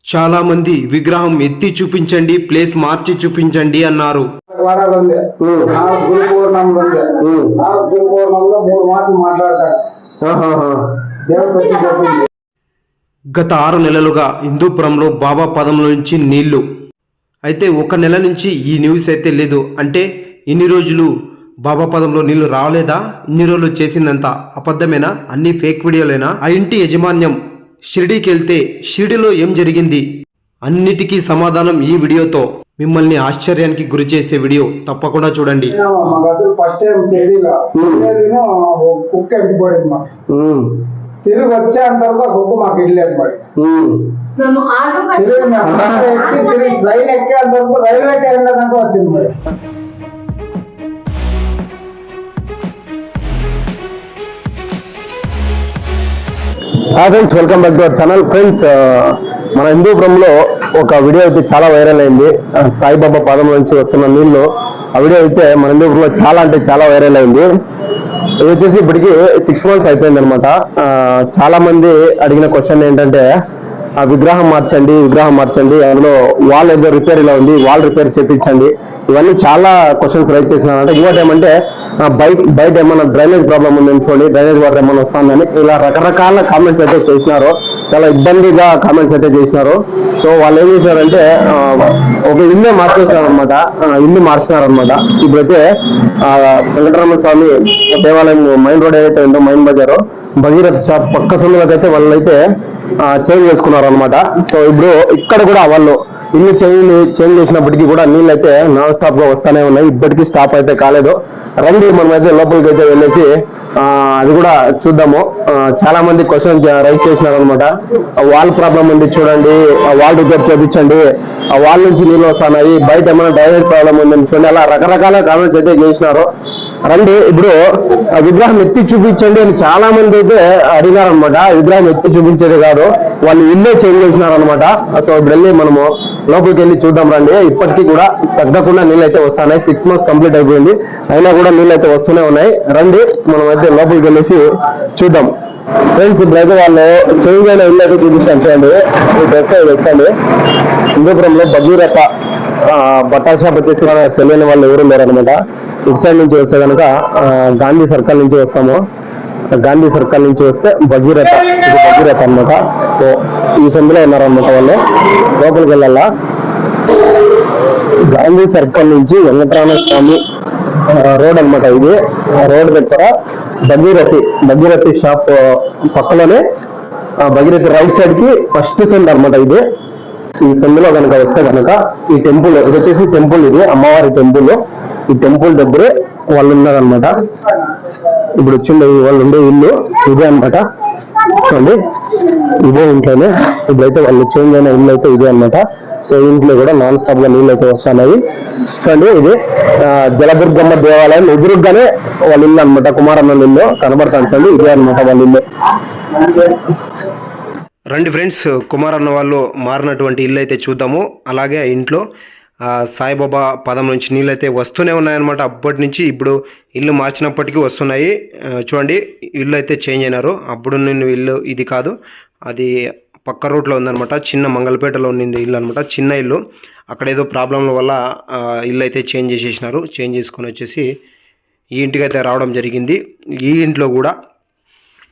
చాలా మంది విగ్రహం ఎత్తి చూపించండి, ప్లేస్ మార్చి చూపించండి అన్నారు. గత 6 నెలలుగా హిందూపురంలో బాబా పదంలో నుంచి నీళ్లు అయితే 1 నెల నుంచి ఈ న్యూస్ అయితే లేదు. అంటే ఇన్ని రోజులు బాబా పదంలో నీళ్లు రాలేదా? ఇన్ని రోజులు చేసిందంతా అబద్ధమేనా? అన్ని ఫేక్ వీడియోలేనా? ఆ ఇంటి యజమాన్యం షిరిడీకి వెళ్తే షిరిడీలో ఏం జరిగింది? అన్నిటికీ సమాధానం ఈ వీడియోతో. మిమ్మల్ని ఆశ్చర్యానికి గురి చేసే వీడియో తప్పకుండా చూడండి. తిరిగి వచ్చేంత వరకు కుక్క మాకు ఇల్లేదు మరి ట్రైన్ ఎక్కేంత వరకు రైల్వే ట్రైన్ లేదంటే వచ్చింది మరి. Friends, welcome back to our channel. Friends, మన హిందూపురంలో ఒక వీడియో అయితే చాలా వైరల్ అయింది. సాయిబాబా పాదం నుంచి వస్తున్న నీళ్లు. ఆ వీడియో అయితే మన హిందూపురంలో చాలా అంటే చాలా వైరల్ అయింది. ఇది వచ్చేసి ఇప్పటికి 6 months అయిపోయింది అనమాట. చాలా మంది అడిగిన క్వశ్చన్ ఏంటంటే, ఆ విగ్రహం మార్చండి, అందులో వాల్ ఏదో రిపేర్ ఇలా ఉంది, వాల్ రిపేర్ చేయించండి, ఇవన్నీ చాలా క్వశ్చన్స్ రైజ్ చేసినారంటే. ఇంకోటి ఏమంటే, బయట ఏమన్నా డ్రైనేజ్ ప్రాబ్లం ఉంది అనుకోండి, డ్రైనేజ్ వాటర్ ఏమన్నా వస్తుందని ఇలా రకరకాల కామెంట్స్ అయితే చేసినారు. చాలా ఇబ్బందిగా కామెంట్స్ అయితే చేసినారు. సో వాళ్ళు ఏం చేశారంటే, ఒక ఇల్లు మార్చేసినారనమాట. ఇప్పుడైతే వెంకటరమణ స్వామి దేవాలయం మెయిన్ రోడ్ ఏదైతే ఉందో, మెయిన్ బజారు భగీరథ షాప్ పక్క సందులోకి అయితే వాళ్ళైతే చేంజ్ చేసుకున్నారు అనమాట. సో ఇప్పుడు ఇక్కడ కూడా వాళ్ళు ఇల్లు చేంజ్ చేసినప్పటికీ కూడా నీళ్ళు అయితే నాన్ స్టాప్ గా వస్తానే ఉన్నాయి. ఇప్పటికీ స్టాప్ అయితే కాలేదు. రండి, మనమైతే లోపలికి అయితే వెళ్ళేసి అది కూడా చూద్దాము. చాలా మంది క్వశ్చన్ రైజ్ చేసినారు అనమాట. వాల్ ప్రాబ్లం ఉంది చూడండి, ఆ వాల్ రిపేర్ చేయించండి, ఆ వాల్ నుంచి నీళ్ళు వస్తున్నాయి, బయట ఏమైనా డ్రైనేజ్ ప్రాబ్లం ఉందని చూడండి, అలా రకరకాల కామెంట్స్ అయితే చేసినారు. రండి, ఇప్పుడు ఆ విగ్రహం ఎత్తి చూపించండి అని చాలా మంది అయితే అడిగారనమాట. విగ్రహం ఎత్తి చూపించేది కాదు, వాళ్ళు ఇల్లే చేంజ్ చేసినారనమాట. సో ఇప్పుడు వెళ్ళి మనము లోపలికి వెళ్ళి చూద్దాం రండి. ఇప్పటికీ కూడా తగ్గకుండా నీళ్ళు అయితే వస్తున్నాయి. 6 months కంప్లీట్ అయిపోయింది, అయినా కూడా నీళ్ళు అయితే వస్తూనే ఉన్నాయి. రండి, మనం అయితే లోపలికి వెళ్ళేసి చూద్దాం. ఫ్రెండ్స్, ఇప్పుడైతే వాళ్ళు చేంజ్ అయిన ఇల్లు అయితే చూపిస్తాను చూడండి. ఎక్కండి. హిందూపురంలో భగీరథ బట్టల షాప్ వచ్చేసి తెలియని వాళ్ళు ఎవరు లేరనమాట. ఇటు సైడ్ నుంచి వస్తే కనుక గాంధీ సర్కిల్ నుంచి వస్తాము. గాంధీ సర్కిల్ నుంచి వస్తే భగీరథ అనమాట. సో ఈ సందులో ఉన్నారనమాట వాళ్ళు. లోపలికి వెళ్ళాలా. గాంధీ సర్కిల్ నుంచి వెంకటరమణ స్వామి రోడ్ అనమాట. ఇది రోడ్ దగ్గర భగీరథి షాప్ పక్కలోనే భగీరథి రైట్ సైడ్ కి ఫస్ట్ సందు అనమాట. ఇది ఈ సందులో కనుక వస్తే కనుక ఈ టెంపుల్, ఇది వచ్చేసి టెంపుల్, ఇది అమ్మవారి టెంపుల్. ఈ టెంపుల్ దగ్గరే వాళ్ళు ఉన్నారనమాట. ఇప్పుడు వచ్చిండే వాళ్ళు ఉండే ఇల్లు ఇదే అనమాట. చూడండి, ఇదే ఇంట్లోనే ఇప్పుడైతే వాళ్ళు చేంజ్ అయిన ఇల్లు అయితే ఇదే అనమాట. సో ఇంట్లో కూడా నాన్ స్టాప్ గా నీళ్ళు అయితే వస్తున్నాయి. చూడండి, ఇది జలదుర్గమ్మ దేవాలయం ఎదురుగానే వాళ్ళ ఇల్లు అనమాట. కుమారన్న ఇల్లు కనబడతాను చూడండి, ఇదే అనమాట వాళ్ళ ఇల్లు. రండి ఫ్రెండ్స్, కుమారన్న వాళ్ళు మారినటువంటి ఇల్లు అయితే చూద్దాము. అలాగే ఆ ఇంట్లో సాయిబాబా పదం నుంచి నీళ్ళు అయితే వస్తూనే ఉన్నాయన్నమాట. అప్పటి నుంచి ఇప్పుడు ఇల్లు మార్చినప్పటికీ వస్తున్నాయి. చూడండి, ఇల్లు అయితే చేంజ్ అయినారు. అప్పుడు నేను ఇల్లు ఇది కాదు, అది పక్క రూట్లో ఉందన్నమాట. చిన్న మంగళపేటలో ఉండింది ఇల్లు అనమాట, చిన్న ఇల్లు. అక్కడ ఏదో ప్రాబ్లంల వల్ల ఇల్లు అయితే చేంజ్ చేసేసినారు. చేంజ్ చేసుకొని వచ్చేసి ఈ ఇంటికి అయితే రావడం జరిగింది. ఈ ఇంట్లో కూడా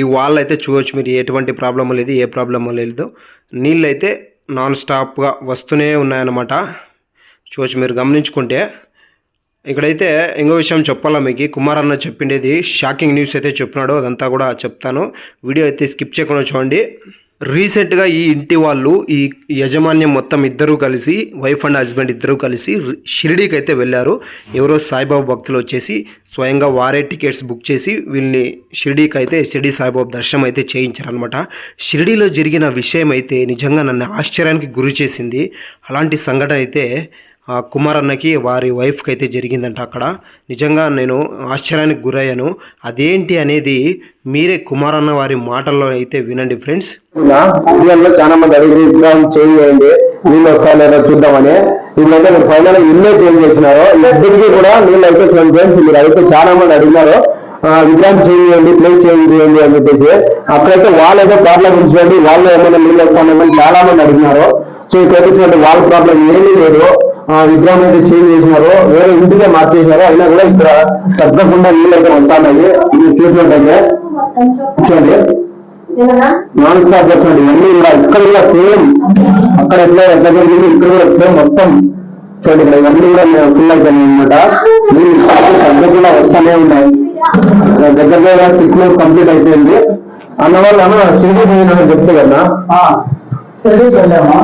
ఈ వాల్ అయితే చూడవచ్చు మీరు, ఎటువంటి ప్రాబ్లం లేదు, ఏ ప్రాబ్లం లేదు. నీళ్ళు అయితే నాన్ స్టాప్గా వస్తూనే ఉన్నాయన్నమాట. చూడవచ్చు మీరు గమనించుకుంటే. ఇక్కడైతే ఇంకో విషయం చెప్పాలా మీకు, కుమారన్న చెప్పిండేది షాకింగ్ న్యూస్ అయితే చెప్పినాడు. అదంతా కూడా చెప్తాను, వీడియో అయితే స్కిప్ చేయకుండా చూడండి. రీసెంట్గా ఈ ఇంటి వాళ్ళు, ఈ యజమాన్యం మొత్తం ఇద్దరూ కలిసి, వైఫ్ అండ్ హస్బెండ్ ఇద్దరూ కలిసి షిరిడీకి అయితే వెళ్ళారు. ఎవరో సాయిబాబా భక్తులు వచ్చేసి స్వయంగా వారే టికెట్స్ బుక్ చేసి వీళ్ళని షిరిడీకి అయితే షిరిడీ సాయిబాబా దర్శనం అయితే చేయించారనమాట. షిరిడీలో జరిగిన విషయం అయితే నిజంగా నన్ను ఆశ్చర్యానికి గురి చేసింది. అలాంటి సంఘటన అయితే కుమారన్నకి వారి వైఫ్కి అయితే జరిగిందంట అక్కడ. నిజంగా నేను ఆశ్చర్యానికి గురయ్యాను. అదేంటి అనేది మీరే కుమారన్న వారి మాటల్లో అయితే వినండి ఫ్రెండ్స్. చాలా మంది అడిగి విగ్రహం చేంజ్ చేయండి, నీళ్ళు వస్తాయో చూద్దామని. వీళ్ళైతే మీరు ఫైనల్ ఇల్లే చేంజ్ చేసినారు. ఇద్దరికి కూడా నీళ్ళు అయితే ఫ్రెండ్స్ మీరు అయితే చాలా మంది అడిగినారు, విగ్రహం చేంజ్ చేయండి, ప్లేస్ చేంజ్ చేయండి అని చెప్పేసి. అక్కడైతే వాళ్ళు ఏదో ప్రాబ్లం ఉంచండి, వాళ్ళు ఏమైనా నీళ్ళు వస్తామని చాలా మంది అడిగినారు. సో ఇక్కడ వచ్చినట్టు వాళ్ళ ప్రాబ్లం ఏమీ లేదు. విగ్రహం అయితే చేంజ్ చేసినారు, వేరే ఇంటికే మార్చేసినారు, అయినా కూడా ఇక్కడ తగ్గకుండా నీళ్ళు అయితే వస్తున్నాయి. ఇది చూసినట్టయితే చూడండి నాన్ స్టాప్ చూడండి, ఇవన్నీ కూడా ఇక్కడ కూడా సేమ్ అక్కడ ఎట్లా జరిగింది ఇక్కడ కూడా సేమ్ మొత్తం చూడండి. ఇక్కడ ఇవన్నీ కూడా ఫుల్ అయిపోయినాయి అనమాట. నీళ్ళు తగ్గకుండా వస్తానే ఉన్నాయి. దగ్గర 6 months కంప్లీట్ అయిపోయింది. అందువల్ల షిరిడి పోయినా చెప్తే కదా షిరిడి వెళ్ళామా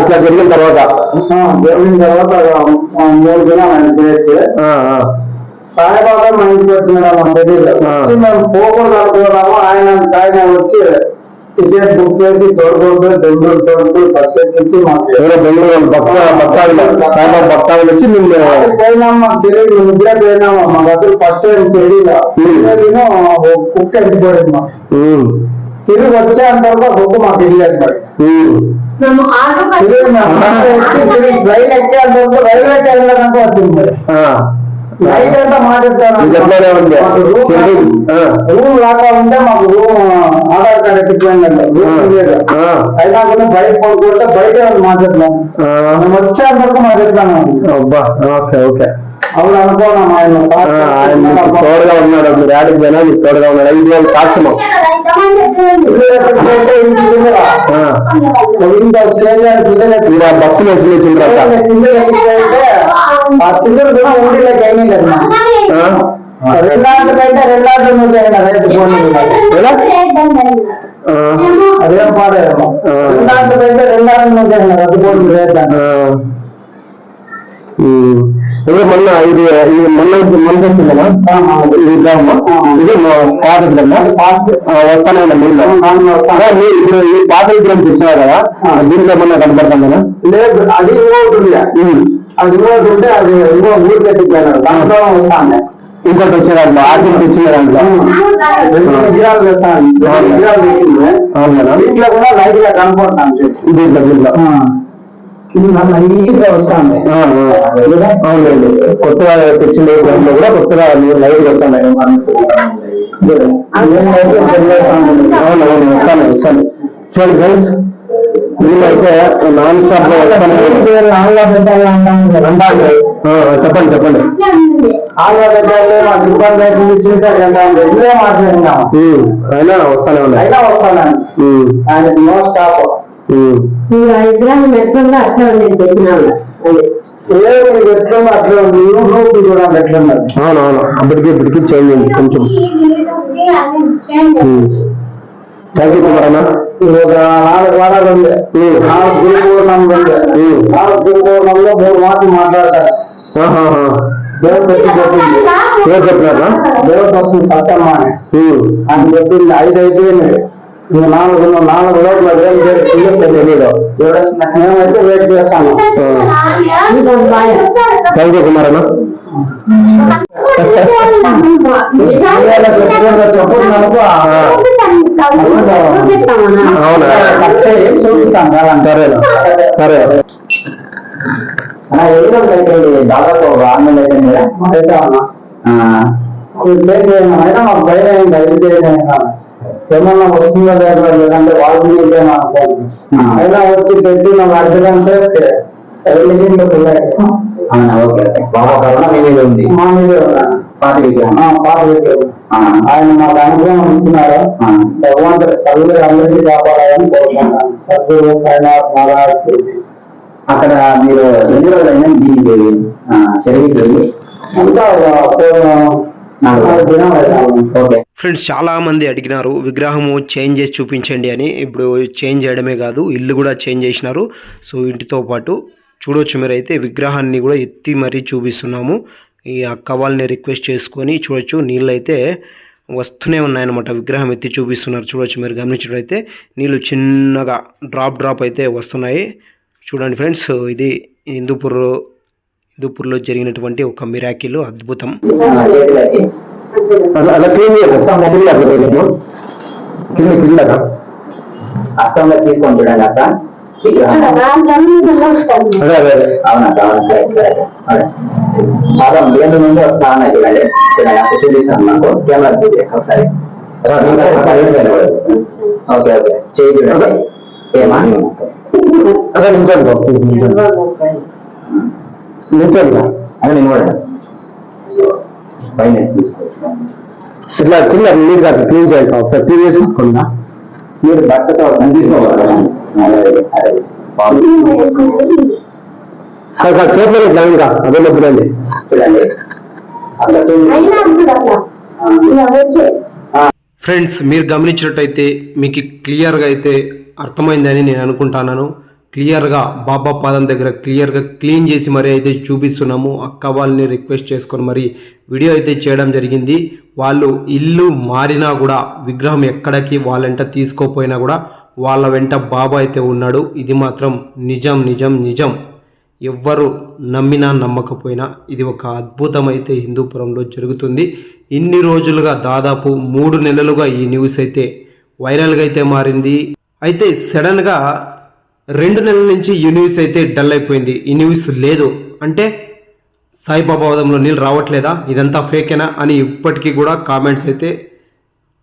ఇట్లా జరిగిన తర్వాత 3 దినాలు ఆయన చేయొచ్చు. సాయిబాబా మా ఇంటికి వచ్చినాడు మా తెలియదు. మేము పోకుండా అనుకున్నాము. ఆయన వచ్చి టికెట్ బుక్ చేసి తోడుకుంటూ తోడుకుంటూ బస్ ఎక్కించి మాకు భక్తాలు వచ్చి పోయినాం. మాకు తెలియదు, నిద్ర పోయినాము. మాకు అసలు ఫస్ట్ టైం షిరిడిలో కుక్క వెళ్ళిపోయింది. మాకు తిరిగి వచ్చేంత బుక్ మాకు వెళ్ళలేదు. మరి ట్రైన్ ఎక్కేంత రైల్వే వెళ్ళడానికి వచ్చింది. మరి నైట్ అంతా మాట్లాడతాను రూమ్ లాగా ఉంటే మాకు రూమ్ ఆధార్ కార్డు ఎక్కిపోయిందండి. అయినా కూడా బయట కొనుక్కుంటే బయట మాట్లాడతాం. మేము వచ్చేంత వరకు మాట్లాడతాను. అవును అనుకోన్నాం. ఆయన తోడుగా ఉన్నాడు, మీరు యాడికి పోయినా మీకు తోడుగా ఉన్నాడు. 5 వేల సాక్ష్యము భక్తులు వచ్చింది. ఆ చిల్లర కూడా ఊరిలోకి అయినా లేదు. 2 లాంటి కంటే 2 లాంటి ముందు అయినా రైతు ఫోన్ అదేం పాడేమో. 2 లాంటి కంటే 2 లాంటి ముందు అయినా రద్దు ఫోన్ లేదు. మొన్న ఇది మొన్న వచ్చిందమ్మా ఇది పాత వస్తానే నీళ్ళు ఇప్పుడు ఈ పాత విగ్రహం తెచ్చినారు కదా, దీంట్లో ఏమన్నా కనపడుతుందా? లేదు, అది ఇంకోటి అది ఇంకోటి ఉంటే అది ఇంకో ఊరికి ఎత్తిపోయినారు. దాంట్లో వస్తాను ఇంకోటి వచ్చే దాంట్లో ఆర్థిక తెచ్చిన దాంట్లో 2 విగ్రహాలు తెస్తాను. 2 విగ్రహాలు తెచ్చింది. దీంట్లో కూడా లైట్ గా కనపడతాను. దీంట్లో వస్తాను. అవునండి, కొత్తగా తెచ్చిన దాంట్లో కూడా కొత్తగా లైట్ వస్తాను. అవునవును వస్తాను. చూడండి ఫ్రెండ్స్, వీళ్ళైతే నాన్ స్టాప్ లో వస్తాను. చెప్పండి ఆంధ్ర పెట్టాలి మాకు ఇబ్బంది అవుతుంది చూసారు కదా. ఇదే మాట్లాడినాము. అయినా వస్తానే ఉన్నాయి. అయినా వస్తానండి. ఆయనకి నో స్టాప్. విగ్రహం ఎట్లుందో అట్లా నేను తెచ్చినాను. ఎట్లుందో అట్లా ఉంది. నోపు కూడా ఎట్లున్నది. అవునవును, ఇప్పటికి చేంజ్ అయింది కొంచెం. థ్యాంక్ యూ కుమార్ అన్న. 4 వారాలు ఉంది. 4 గురు పూర్ణంలో ఉంది. 4 గురు పూర్ణంలో 3 మాటలు మాట్లాడతారు. దేవుడు పెట్టి చెప్పింది. ఏం చెప్పినారా? దేవుడు వస్తుంది సత్యమ్మ అని అని చెప్పింది. 5 అయిపోయింది. 4 రోజులు తెలియదు. మేమైతే వెయిట్ చేస్తాను. థ్యాంక్ యూ కుమార్ అన్న. చూపిస్తాను. సరే దాదాపు 6 నెలలు అయిపోయింది. అయినా మాకు భయం అయింది. అది చేయలేదు. ఏమన్నా వస్తుందో లేదంటే వాళ్ళు అయినా వచ్చి పెట్టి మేము అర్థంటే ఉంది. మా మీద పాత ఆయన మాకు అనుభవం ఇచ్చినారు. భగవంతుడు సర్వులు అందరికీ కాపాడాలని కోరుకుంటున్నాను. సర్వులు సాయినాథ్ మహారాజ్. అక్కడ మీరు ఎన్ని రోజులైనా దీనికి షిరిడి అంతా 4 దినాలు. ఓకే ఫ్రెండ్స్, చాలామంది అడిగినారు విగ్రహము చేంజ్ చేసి చూపించండి అని. ఇప్పుడు చేంజ్ చేయడమే కాదు, ఇల్లు కూడా చేంజ్ చేసినారు. సో ఇంటితో పాటు చూడవచ్చు మీరైతే విగ్రహాన్ని కూడా ఎత్తి మరీ చూపిస్తున్నాము. ఈ అక్క వాళ్ళని రిక్వెస్ట్ చేసుకొని చూడొచ్చు, నీళ్ళు అయితే వస్తూనే ఉన్నాయన్నమాట. విగ్రహం ఎత్తి చూపిస్తున్నారు. చూడవచ్చు, మీరు గమనించినట్లయితే నీళ్ళు చిన్నగా డ్రాప్ అయితే వస్తున్నాయి. చూడండి ఫ్రెండ్స్, ఇది హిందూపూర్లో జరిగినటువంటి ఒక మిరాకిల్, అద్భుతం. అలా క్లీన్ కింద అస్తంలో తీసుకొని చూడండి అక్క. అవునా, దేని నుండి వస్తా అన్న చూడండి. అక్కడ చూపిస్తాను నాకు కెమెరా ఒకసారి. ఓకే చేయి చూడండి. ఏమా అదే నించోండి అదే నిలబడండి పైన ఇట్లా కింద నీరు కాదు క్లీన్ చేయాలి ఒకసారి క్లీన్ చేసుకుందా మీరు బట్టతో చేతులు ఇట్లా ఇంకా అదే నొప్పులండి ఫ్రెండ్స్, మీరు గమనించినట్టయితే మీకు క్లియర్గా అయితే అర్థమైందని నేను అనుకుంటున్నాను. క్లియర్గా బాబా పాదం దగ్గర క్లియర్గా క్లీన్ చేసి మరీ అయితే చూపిస్తున్నాము. అక్క వాళ్ళని రిక్వెస్ట్ చేసుకొని మరి వీడియో అయితే చేయడం జరిగింది. వాళ్ళు ఇల్లు మారినా కూడా విగ్రహం ఎక్కడికి వాళ్ళంట తీసుకోపోయినా కూడా వాళ్ళ వెంట బాబా అయితే ఉన్నాడు. ఇది మాత్రం నిజం నిజం నిజం. ఎవ్వరు నమ్మినా నమ్మకపోయినా ఇది ఒక అద్భుతం అయితే హిందూపురంలో జరుగుతుంది. ఇన్ని రోజులుగా దాదాపు 3 నెలలుగా ఈ న్యూస్ అయితే వైరల్గా అయితే మారింది. అయితే సడన్గా 2 నెలల నుంచి ఈ న్యూస్ అయితే డల్ అయిపోయింది. ఈ న్యూస్ లేదు అంటే సాయిబాబా వాదంలో నీళ్ళు రావట్లేదా, ఇదంతా ఫేకేనా అని ఇప్పటికీ కూడా కామెంట్స్ అయితే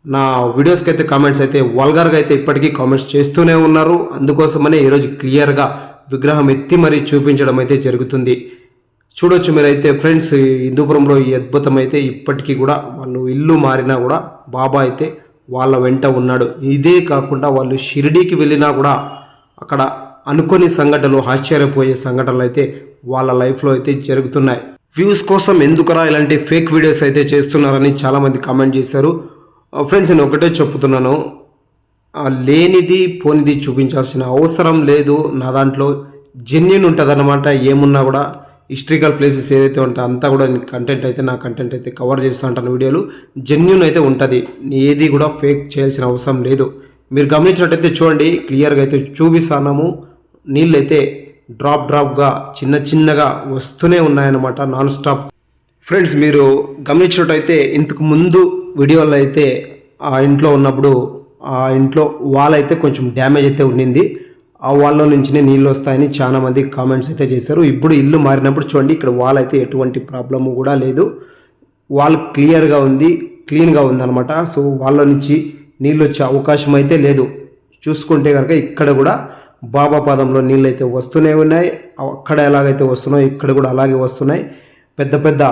నా వీడియోస్కి అయితే కామెంట్స్ అయితే వల్గర్గా అయితే ఇప్పటికీ కామెంట్స్ చేస్తూనే ఉన్నారు. అందుకోసమనే ఈరోజు క్లియర్గా విగ్రహం ఎత్తి మరీ చూపించడం అయితే జరుగుతుంది. చూడొచ్చు మీరైతే ఫ్రెండ్స్, హిందూపురంలో ఈ అద్భుతం అయితే ఇప్పటికీ కూడా వాళ్ళు ఇల్లు మారినా కూడా బాబా అయితే వాళ్ళ వెంట ఉన్నాడు. ఇదే కాకుండా వాళ్ళు షిరిడీకి వెళ్ళినా కూడా అక్కడ అనుకోని సంఘటనలు, ఆశ్చర్యపోయే సంఘటనలు అయితే వాళ్ళ లైఫ్లో అయితే జరుగుతున్నాయి. వ్యూస్ కోసం ఎందుకురా ఇలాంటి ఫేక్ వీడియోస్ అయితే చేస్తున్నారని చాలామంది కామెంట్ చేశారు. ఫ్రెండ్స్, నేను ఒకటే చెప్తున్నాను, లేనిది పోనిది చూపించాల్సిన అవసరం లేదు. నా దాంట్లో జెన్యున్ ఉంటుంది అన్నమాట. ఏమున్నా కూడా హిస్టరికల్ ప్లేసెస్ ఏదైతే ఉంటాయో అంతా కూడా కంటెంట్ అయితే నా కంటెంట్ అయితే కవర్ చేస్తూ ఉంటాను. వీడియోలు జెన్యున్ అయితే ఉంటుంది, ఏది కూడా ఫేక్ చేయాల్సిన అవసరం లేదు. మీరు గమనించినట్టయితే చూడండి, క్లియర్గా అయితే చూపిస్తున్నాము. నీళ్ళు అయితే డ్రాప్గా చిన్నగా వస్తూనే ఉన్నాయన్నమాట, నాన్ స్టాప్. ఫ్రెండ్స్, మీరు గమనించినట్టయితే ఇంతకు ముందు వీడియోలో అయితే ఆ ఇంట్లో ఉన్నప్పుడు ఆ ఇంట్లో వాల్ అయితే కొంచెం డ్యామేజ్ అయితే ఉండింది. ఆ వాల్లో నుంచినే నీళ్ళు వస్తాయని చాలా మంది కామెంట్స్ అయితే చేశారు. ఇప్పుడు ఇల్లు మారినప్పుడు చూడండి, ఇక్కడ వాల్ అయితే ఎటువంటి ప్రాబ్లము కూడా లేదు. వాల్ క్లియర్గా ఉంది, క్లీన్గా ఉందన్నమాట. సో వాళ్ళ నుంచి నీళ్ళు వచ్చే అవకాశం అయితే లేదు. చూసుకుంటే కనుక ఇక్కడ కూడా బాబా పాదంలో నీళ్ళు అయితే వస్తూనే ఉన్నాయి. అక్కడ ఎలాగైతే వస్తున్నాయో ఇక్కడ కూడా అలాగే వస్తున్నాయి. పెద్ద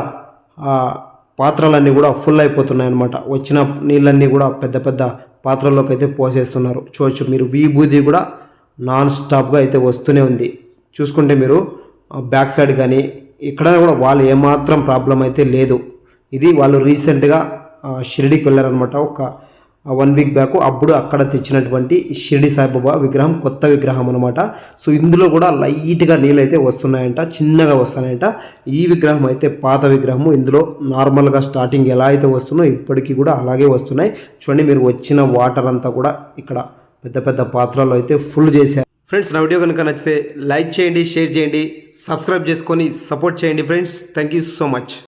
పాత్రలన్నీ కూడా ఫుల్ అయిపోతున్నాయి అన్నమాట. వచ్చిన నీళ్ళన్నీ కూడా పెద్ద పాత్రల్లోకి అయితే పోసేస్తున్నారు. చూడొచ్చు మీరు, విభూది కూడా నాన్ స్టాప్గా అయితే వస్తూనే ఉంది. చూసుకుంటే మీరు బ్యాక్ సైడ్ కానీ ఇక్కడ కూడా వాళ్ళు ఏమాత్రం ప్రాబ్లం అయితే లేదు. ఇది వాళ్ళు రీసెంట్గా షిరిడీకి వెళ్ళారనమాట. ఒక 1 వీక్ బ్యాక్ అప్పుడు అక్కడ తెచ్చినటువంటి షిరిడి సాయిబాబా విగ్రహం, కొత్త విగ్రహం అనమాట. సో ఇందులో కూడా లైట్గా నీళ్ళు అయితే వస్తున్నాయంట, చిన్నగా వస్తున్నాయంట. ఈ విగ్రహం అయితే పాత విగ్రహము. ఇందులో నార్మల్గా స్టార్టింగ్ ఎలా అయితే వస్తుందో ఇప్పటికీ కూడా అలాగే వస్తున్నాయి. చూడండి మీరు, వచ్చిన వాటర్ అంతా కూడా ఇక్కడ పెద్ద పాత్రలో అయితే ఫుల్ చేశారు. ఫ్రెండ్స్, నా వీడియో కనుక నచ్చితే లైక్ చేయండి, షేర్ చేయండి, సబ్స్క్రైబ్ చేసుకొని సపోర్ట్ చేయండి friends. Thank you so much.